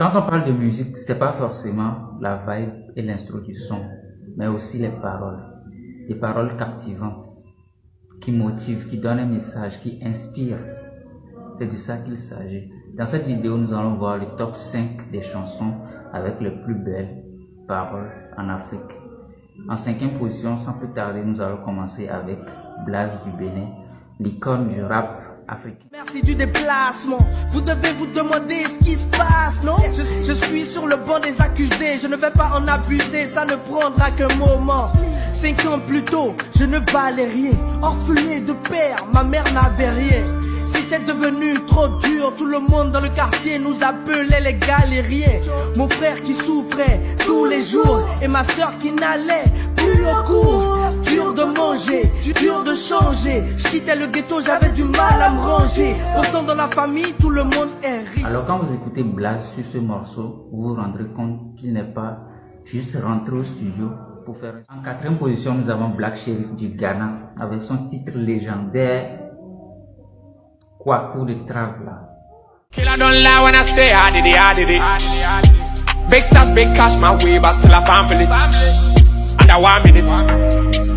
Quand on parle de musique, c'est pas forcément la vibe et l'instru du son, mais aussi les paroles. Des paroles captivantes, qui motivent, qui donnent un message, qui inspirent. C'est de ça qu'il s'agit. Dans cette vidéo, nous allons voir le top 5 des chansons avec les plus belles paroles en Afrique. En 5e position, sans plus tarder, nous allons commencer avec Blaze du Bénin, l'icône du rap africain. Merci du déplacement, vous devez vous demander ce qui se passe, non? Je suis sur le banc des accusés, je ne vais pas en abuser, ça ne prendra qu'un moment. 5 ans plus tôt, je ne valais rien, orphelin de père, ma mère n'avait rien. C'était devenu trop dur, tout le monde dans le quartier nous appelait les galériens. Mon frère qui souffrait tous les jours et ma soeur qui n'allait plus au cours. Dur de manger, dur de changer. Je quittais le ghetto, j'avais du mal à me ranger. Pourtant dans la famille, tout le monde est riche. Alors quand vous écoutez Blaze sur ce morceau, vous vous rendrez compte qu'il n'est pas juste rentré au studio pour faire... En 4e position, nous avons Black Sherif du Ghana avec son titre légendaire Kwaku de Travla. Killer don't lie when I say I did it. Big stars, big cash my way, but still I can't believe. Under 1 minute,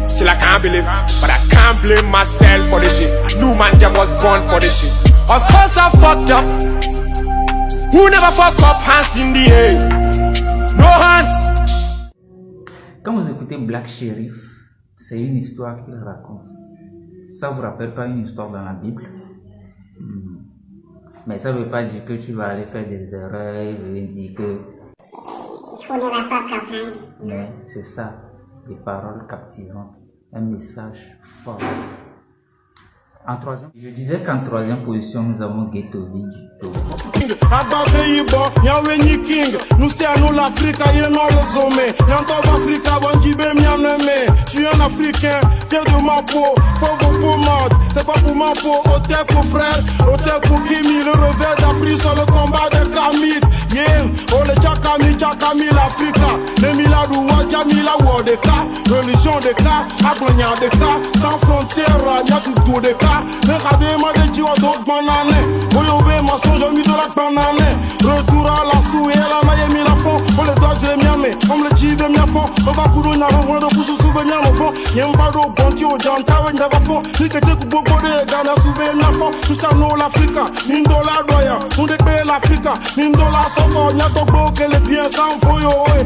still I can't believe. But I can't blame myself for this shit. I knew man jam was born for this shit. Of course I fucked up. Who never fuck up, hands in the air. No hands. Quand vous écoutez Black Sherif, c'est une histoire qu'il raconte. Ça vous rappelle pas une histoire dans la Bible? Mais ça ne veut pas dire que tu vas aller faire des erreurs, ça veut dire que... Mais c'est ça, des paroles captivantes, un message fort. Je disais qu'en 3e position, nous avons Ghetto V du Togo. Nous c'est à nous l'Afrique, il est dans le sommet. Je suis un Africain, fier de ma peau, faut vos pommades. C'est pas pour ma peau, au terre pour frère, au terre pour Kimi. Le revers d'Afrique sur le combat des Kamites. Yeah, oh le Tchakami, l'Africa. Les Miladou, Jamila, Wodeka. Religion des cas, Agonia des cas. Sans frontières, y'a tout des cas. Regardez ma de Dieu, d'autres bananes. Voyez, ma son, j'ai mis de la banane. Retour à la souille, elle a mis la fond. On le doit, j'ai mis à mes, on le dit de mi fond. On va courir, on a un de pouce sous le mien au fond. Y'a un bado, bon, tu au janta, on a fond. Ni que tu peux boire, dans la souille, mi fond. Tout ça, nous, l'Africa. Mine dollar, doya. On dépêche l'Africa. Mine dollar, sans fond. Y'a ton beau, que les biens sans fouille, ouais.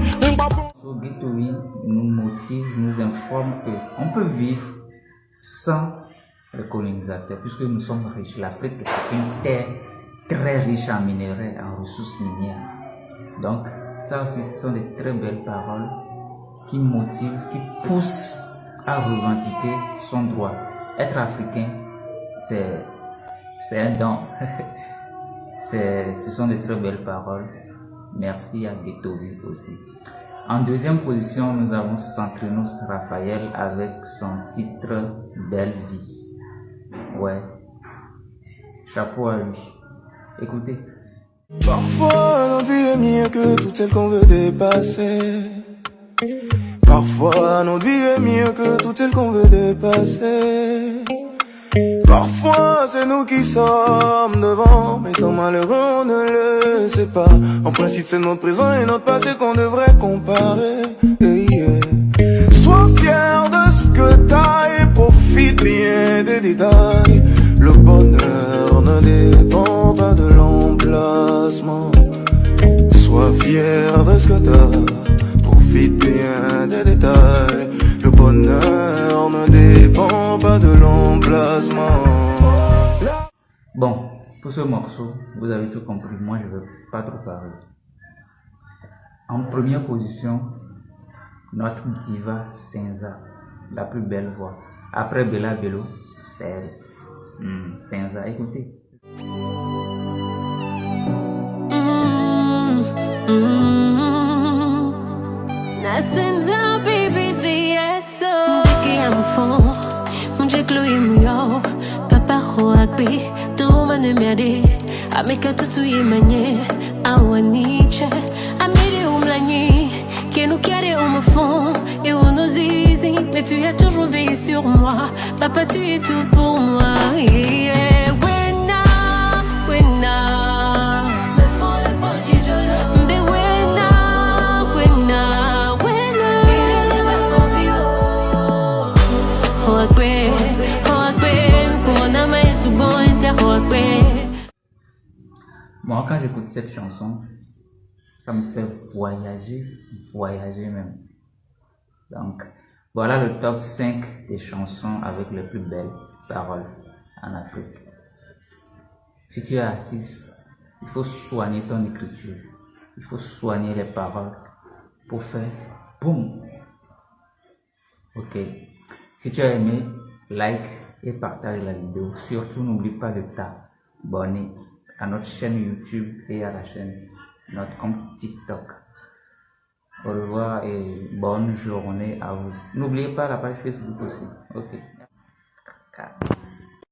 Ghetto V nous motive, nous informe qu'on peut vivre sans les colonisateurs, puisque nous sommes riches. L'Afrique est une terre très riche en minerais, en ressources minières. Donc, ça aussi, ce sont des très belles paroles qui motivent, qui poussent à revendiquer son droit. Être africain, c'est un don. Ce sont de très belles paroles. Merci à Ghetto V aussi. En 2e position, nous avons Centrinos Raphaël avec son titre Belle Vie. Ouais, chapeau à lui. Écoutez. Parfois, notre vie est mieux que toutes celles qu'on veut dépasser. Parfois, notre vie est mieux que toutes celles qu'on veut dépasser. Parfois c'est nous qui sommes devant, mais tant malheureux on ne le sait pas. En principe c'est notre présent et notre passé qu'on devrait comparer. Sois fier de ce que t'as et profite bien des détails. Le bonheur ne dépend pas de l'emplacement. Sois fier de ce que t'as, profite bien des détails. Le bonheur ne dépend pas de l'emplacement. Bon, pour ce morceau, vous avez tout compris, moi je ne veux pas trop parler. En première position, notre diva Senza, la plus belle voix. Après Bella Bello, c'est elle. Senza, écoutez. Ameka tutu yemanye awaniche amiri umlanyi kenu kiare umfond et on nous zizi mais tu as toujours veillé sur moi papa tu es tout pour moi yeah. Wena me font le bon Moi, quand j'écoute cette chanson, ça me fait voyager même. Donc, voilà le top 5 des chansons avec les plus belles paroles en Afrique. Si tu es artiste, il faut soigner ton écriture. Il faut soigner les paroles pour faire boum. Ok. Si tu as aimé, like et partage la vidéo. Surtout, n'oublie pas de t'abonner à notre chaîne YouTube et à la chaîne, notre compte TikTok. Au revoir et bonne journée à vous. N'oubliez pas la page Facebook aussi. Ok.